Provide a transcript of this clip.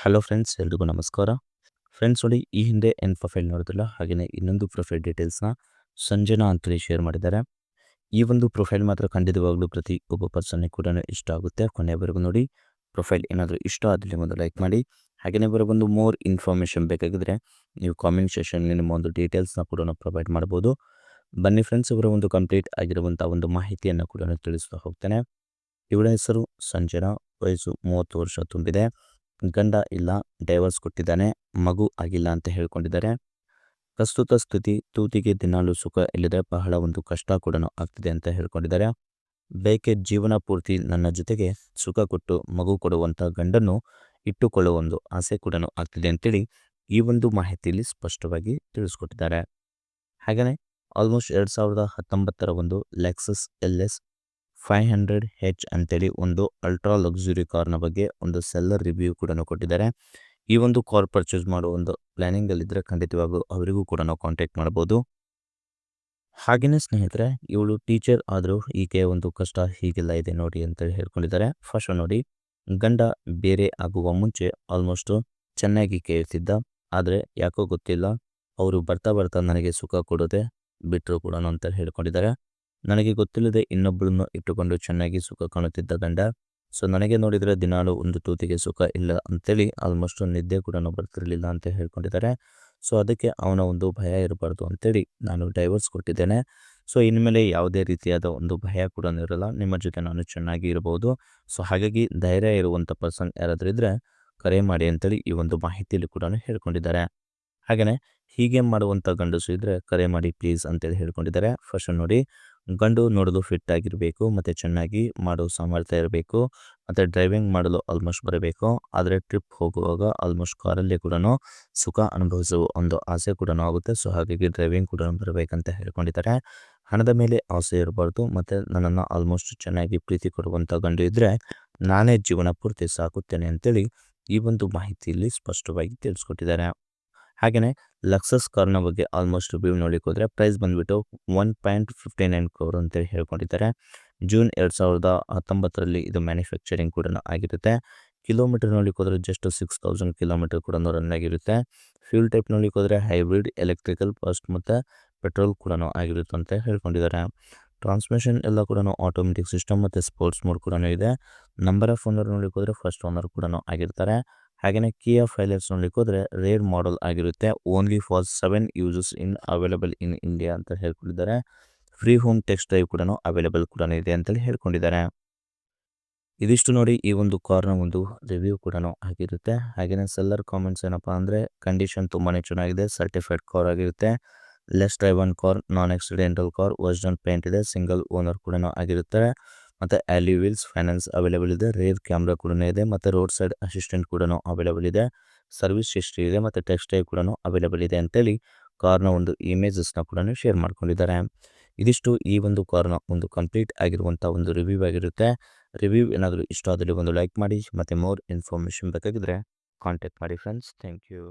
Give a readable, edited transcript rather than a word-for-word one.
Hello friends, ಎಲ್ರಿಗೂ ನಮಸ್ಕಾರ. Friends ನೋಡಿ, ಈ ಹಿಂದೆ ಏನು ಪ್ರೊಫೈಲ್ ನೋಡಿದ್ರಲ್ಲ, ಹಾಗೆಯೇ ಇನ್ನೊಂದು ಪ್ರೊಫೈಲ್ ಡೀಟೇಲ್ಸ್ನ ಸಂಜನಾ ಅಂತೇಳಿ ಶೇರ್ ಮಾಡಿದ್ದಾರೆ. ಈ ಒಂದು ಪ್ರೊಫೈಲ್ ಮಾತ್ರ ಖಂಡಿತವಾಗ್ಲೂ ಪ್ರತಿ ಒಬ್ಬ ಪರ್ಸನ್ಗೆ ಕೂಡ ಇಷ್ಟ ಆಗುತ್ತೆ. ಕೊನೆಯವರೆಗೂ ನೋಡಿ. ಪ್ರೊಫೈಲ್ ಏನಾದರೂ ಇಷ್ಟ ಆದಲ್ಲಿ ಒಂದು ಲೈಕ್ ಮಾಡಿ. ಹಾಗೆಯೇ ಇವರ ಒಂದು ಮೋರ್ ಇನ್ಫಾರ್ಮೇಷನ್ ಬೇಕಾಗಿದ್ದರೆ ನೀವು ಕಾಮೆಂಟ್ ಸೆಷನ್ನಲ್ಲಿ ನಿಮ್ಮ ಒಂದು ಡೀಟೇಲ್ಸ್ನ ಕೂಡ ಪ್ರೊವೈಡ್ ಮಾಡ್ಬೋದು. ಬನ್ನಿ ಫ್ರೆಂಡ್ಸ್, ಇವರ ಒಂದು ಕಂಪ್ಲೀಟ್ ಆಗಿರುವಂಥ ಒಂದು ಮಾಹಿತಿಯನ್ನು ಕೂಡ ತಿಳಿಸ್ತಾ ಹೋಗ್ತೇನೆ. ಇವಳ ಹೆಸರು ಸಂಜನಾ, ವಯಸ್ಸು 30 ವರ್ಷ ತುಂಬಿದೆ. ಗಂಡ ಇಲ್ಲ, ಡೈವರ್ಸ್ ಕೊಟ್ಟಿದ್ದಾನೆ, ಮಗು ಆಗಿಲ್ಲ ಅಂತ ಹೇಳ್ಕೊಂಡಿದ್ದಾರೆ. ಪ್ರಸ್ತುತ ಸ್ಥಿತಿ ತೂತಿಗೆ ದಿನಾಲು ಸುಖ ಇಲ್ಲದೆ ಬಹಳ ಒಂದು ಕಷ್ಟ ಕೂಡ ಆಗ್ತಿದೆ ಅಂತ ಹೇಳ್ಕೊಂಡಿದ್ದಾರೆ. ಬೇಕೆ ಜೀವನ ಪೂರ್ತಿ ನನ್ನ ಜೊತೆಗೆ ಸುಖ ಕೊಟ್ಟು ಮಗು ಕೊಡುವಂಥ ಗಂಡನ್ನು ಇಟ್ಟುಕೊಳ್ಳುವ ಒಂದು ಆಸೆ ಕೂಡ ಆಗ್ತಿದೆ ಅಂತೇಳಿ ಈ ಒಂದು ಮಾಹಿತಿಯಲ್ಲಿ ಸ್ಪಷ್ಟವಾಗಿ ತಿಳಿಸ್ಕೊಟ್ಟಿದ್ದಾರೆ. ಹಾಗೆಯೇ ಆಲ್ಮೋಸ್ಟ್ 2019 ಒಂದು ಲೆಕ್ಸಸ್ LS 500H ಅಂತೇಳಿ ಒಂದು ಅಲ್ಟ್ರಾ ಲಕ್ಸುರಿ ಕಾರ್ನ ಬಗ್ಗೆ ಒಂದು ಸೆಲ್ಲರ್ ರಿವ್ಯೂ ಕೂಡ ಕೊಟ್ಟಿದ್ದಾರೆ. ಈ ಒಂದು ಕಾರ್ ಪರ್ಚೇಸ್ ಮಾಡುವ ಒಂದು ಪ್ಲಾನಿಂಗಲ್ಲಿದ್ದರೆ ಖಂಡಿತವಾಗೂ ಅವರಿಗೂ ಕೂಡ ನಾವು ಕಾಂಟ್ಯಾಕ್ಟ್ ಮಾಡ್ಬೋದು. ಹಾಗೆಯೇ ಸ್ನೇಹಿತರೆ, ಇವಳು ಟೀಚರ್ ಆದರೂ ಈಕೆ ಒಂದು ಕಷ್ಟ ಹೀಗೆಲ್ಲ ಇದೆ ನೋಡಿ ಅಂತೇಳಿ ಹೇಳ್ಕೊಂಡಿದ್ದಾರೆ. ಫಸ್ಟ್ ನೋಡಿ, ಗಂಡ ಬೇರೆ ಆಗುವ ಮುಂಚೆ ಆಲ್ಮೋಸ್ಟು ಚೆನ್ನಾಗಿ ಕೇಳ್ತಿದ್ದ, ಆದರೆ ಯಾಕೋ ಗೊತ್ತಿಲ್ಲ ಅವರು ಬರ್ತಾ ಬರ್ತಾ ನನಗೆ ಸುಖ ಕೊಡೋದೆ ಬಿಟ್ಟರು ಕೂಡ ಅಂತ ಹೇಳ್ಕೊಂಡಿದ್ದಾರೆ. ನನಗೆ ಗೊತ್ತಿಲ್ಲದೆ ಇನ್ನೊಬ್ಬಳನ್ನು ಇಟ್ಟುಕೊಂಡು ಚೆನ್ನಾಗಿ ಸುಖ ಕಾಣುತ್ತಿದ್ದ ಗಂಡ. ಸೊ ನನಗೆ ನೋಡಿದರೆ ದಿನಾಲು ಒಂದು ತೂತಿಗೆ ಸುಖ ಇಲ್ಲ ಅಂತೇಳಿ ಆಲ್ಮೋಸ್ಟ್ ನಿದ್ದೆ ಕೂಡ ಬರ್ತಿರಲಿಲ್ಲ ಅಂತ ಹೇಳ್ಕೊಂಡಿದ್ದಾರೆ. ಸೊ ಅದಕ್ಕೆ ಅವನ ಒಂದು ಭಯ ಇರಬಾರ್ದು ಅಂತೇಳಿ ನಾನು ಡೈವರ್ಸ್ ಕೊಟ್ಟಿದ್ದೇನೆ. ಸೊ ಇನ್ಮೇಲೆ ಯಾವುದೇ ರೀತಿಯಾದ ಒಂದು ಭಯ ಕೂಡ ಇರಲ್ಲ, ನಿಮ್ಮ ಜೊತೆ ನಾನು ಚೆನ್ನಾಗಿ ಇರಬಹುದು. ಸೊ ಹಾಗಾಗಿ ಧೈರ್ಯ ಇರುವಂಥ ಪರ್ಸನ್ ಯಾರಾದರೂ ಇದ್ದರೆ ಕರೆ ಮಾಡಿ ಅಂತೇಳಿ ಈ ಒಂದು ಮಾಹಿತಿಯಲ್ಲಿ ಕೂಡ ಹೇಳ್ಕೊಂಡಿದ್ದಾರೆ. ಹಾಗೆಯೇ ಹೀಗೆ ಮಾಡುವಂಥ ಗಂಡಸು ಇದ್ದರೆ ಕರೆ ಮಾಡಿ ಪ್ಲೀಸ್ ಅಂತೇಳಿ ಹೇಳ್ಕೊಂಡಿದ್ದಾರೆ. ಫಸ್ಟ್ ನೋಡಿ, ಗಂಡು ನೋಡಲು ಫಿಟ್ ಆಗಿರಬೇಕು ಮತ್ತು ಚೆನ್ನಾಗಿ ಮಾಡೋ ಸಾಮರ್ಥ್ಯ ಇರಬೇಕು ಮತ್ತು ಡ್ರೈವಿಂಗ್ ಮಾಡಲು ಆಲ್ಮೋಸ್ಟ್ ಬರಬೇಕು. ಆದರೆ ಟ್ರಿಪ್ ಹೋಗುವಾಗ ಆಲ್ಮೋಸ್ಟ್ ಕಾರಲ್ಲೇ ಕೂಡ ಸುಖ ಅನುಭವಿಸುವ ಒಂದು ಆಸೆ ಕೂಡ ಆಗುತ್ತೆ. ಸೊ ಹಾಗಾಗಿ ಡ್ರೈವಿಂಗ್ ಕೂಡ ಬರಬೇಕಂತ ಹೇಳ್ಕೊಂಡಿದ್ದಾರೆ. ಹಣದ ಮೇಲೆ ಆಸೆ ಇರಬಾರ್ದು ಮತ್ತು ನನ್ನನ್ನು ಆಲ್ಮೋಸ್ಟ್ ಚೆನ್ನಾಗಿ ಪ್ರೀತಿ ಕೊಡುವಂಥ ಗಂಡು ಇದ್ದರೆ ನಾನೇ ಜೀವನ ಪೂರ್ತಿ ಸಾಕುತ್ತೇನೆ ಅಂತೇಳಿ ಈ ಒಂದು ಮಾಹಿತಿಯಲ್ಲಿ ಸ್ಪಷ್ಟವಾಗಿ ತಿಳಿಸ್ಕೊಟ್ಟಿದ್ದಾರೆ. ಹಾಗೆಯೇ ಲಕ್ಸಸ್ ಕಾರ್ನ ಬಗ್ಗೆ ಆಲ್ಮೋಸ್ಟ್ ರಿವ್ಯೂ ನೋಡಲಿಕ್ಕೆ ಹೋದರೆ ಪ್ರೈಸ್ ಬಂದುಬಿಟ್ಟು 1.59 crore ಅಂತೇಳಿ ಹೇಳ್ಕೊಂಡಿದ್ದಾರೆ. ಜೂನ್ 2019 ಇದು ಮ್ಯಾನುಫ್ಯಾಕ್ಚರಿಂಗ್ ಕೂಡ ಆಗಿರುತ್ತೆ. ಕಿಲೋಮೀಟರ್ ನೋಡಲಿಕ್ಕೆ ಹೋದರೆ ಜಸ್ಟ್ 6000 ಕಿಲೋಮೀಟರ್ ಕೂಡ ರನ್ ಆಗಿರುತ್ತೆ. ಫ್ಯೂಲ್ ಟೈಪ್ ನೋಡಲಿಕ್ಕೆ ಹೋದರೆ ಹೈಬ್ರಿಡ್, ಎಲೆಕ್ಟ್ರಿಕಲ್, ಫಸ್ಟ್ ಮತ್ತು ಪೆಟ್ರೋಲ್ ಕೂಡ ಆಗಿರುತ್ತೆ ಅಂತ ಹೇಳ್ಕೊಂಡಿದ್ದಾರೆ. ಟ್ರಾನ್ಸ್ಮಿಷನ್ ಎಲ್ಲ ಕೂಡ ಆಟೋಮೆಟಿಕ್ ಸಿಸ್ಟಮ್ ಮತ್ತು ಸ್ಪೋರ್ಟ್ಸ್ ಮೋಡ್ ಕೂಡ ಇದೆ. ನಂಬರ್ ಆಫ್ ಓನರ್ ನೋಡಲಿಕ್ಕೆ ಹೋದರೆ ಫಸ್ಟ್ ಓನರ್ ಕೂಡ ಆಗಿರ್ತಾರೆ. ಹಾಗೆಯೇ ಕಿಯಾ ಫೈಲರ್ಸ್ ನೋಡಲಿಕ್ಕೆ ಹೋದರೆ ರೇರ್ ಮಾಡೆಲ್ ಆಗಿರುತ್ತೆ. Only for 7 uses available in India ಅಂತ ಹೇಳ್ಕೊಂಡಿದ್ದಾರೆ. ಫ್ರೀ ಹೋಮ್ ಟೆಕ್ಸ್ಟ್ ಡ್ರೈವ್ ಕೂಡ ಅವೈಲೇಬಲ್ ಕೂಡ ಇದೆ ಅಂತೇಳಿ ಹೇಳ್ಕೊಂಡಿದ್ದಾರೆ. ಇದಿಷ್ಟು ನೋಡಿ ಈ ಒಂದು ಕಾರ್ನ ಒಂದು ರಿವ್ಯೂ ಕೂಡ ಆಗಿರುತ್ತೆ. ಹಾಗೆಯೇ ಸೆಲ್ಲರ್ ಕಾಮೆಂಟ್ಸ್ ಏನಪ್ಪ ಅಂದರೆ, ಕಂಡೀಷನ್ ತುಂಬಾ ಚೆನ್ನಾಗಿದೆ, ಸರ್ಟಿಫೈಡ್ ಕಾರ್ ಆಗಿರುತ್ತೆ, ಲೆಸ್ ಡ್ರೈವನ್ ಕಾರ್, ನಾನ್ ಆಕ್ಸಿಡೆಂಟಲ್ ಕಾರ್, ಒರಿಜಿನಲ್ ಪೇಂಟ್ ಇದೆ, ಸಿಂಗಲ್ ಓನರ್ ಕೂಡ ಆಗಿರುತ್ತೆ ಮತ್ತು ಆಲಿ ವೀಲ್ಸ್ ಫೈನಾನ್ಸ್ ಅವೈಲೇಬಲ್ ಇದೆ, ರೇರ್ ಕ್ಯಾಮ್ರಾ ಕೂಡ ಇದೆ ಮತ್ತು ರೋಡ್ ಸೈಡ್ ಅಸಿಸ್ಟೆಂಟ್ ಕೂಡ ಅವೈಲೇಬಲ್ ಇದೆ, ಸರ್ವಿಸ್ ಹಿಸ್ಟ್ರಿ ಇದೆ ಮತ್ತು ಟೆಕ್ಸ್ಟ್ ಡ್ರೈವ್ ಕೂಡ ಅವೈಲೇಬಲ್ ಇದೆ ಅಂತೇಳಿ ಕಾರ್ನ ಒಂದು ಇಮೇಜಸ್ನ ಕೂಡ ಶೇರ್ ಮಾಡ್ಕೊಂಡಿದ್ದಾರೆ. ಇದಿಷ್ಟು ಈ ಒಂದು ಕಾರ್ನ ಒಂದು ಕಂಪ್ಲೀಟ್ ಆಗಿರುವಂಥ ಒಂದು ರಿವ್ಯೂ ಆಗಿರುತ್ತೆ. ರಿವ್ಯೂ ಏನಾದರೂ ಇಷ್ಟ ಆದಲ್ಲಿ ಒಂದು ಲೈಕ್ ಮಾಡಿ ಮತ್ತು ಮೋರ್ ಇನ್ಫಾರ್ಮೇಷನ್ ಬೇಕಾಗಿದ್ದರೆ ಕಾಂಟ್ಯಾಕ್ಟ್ ಮಾಡಿ ಫ್ರೆಂಡ್ಸ್. Thank you.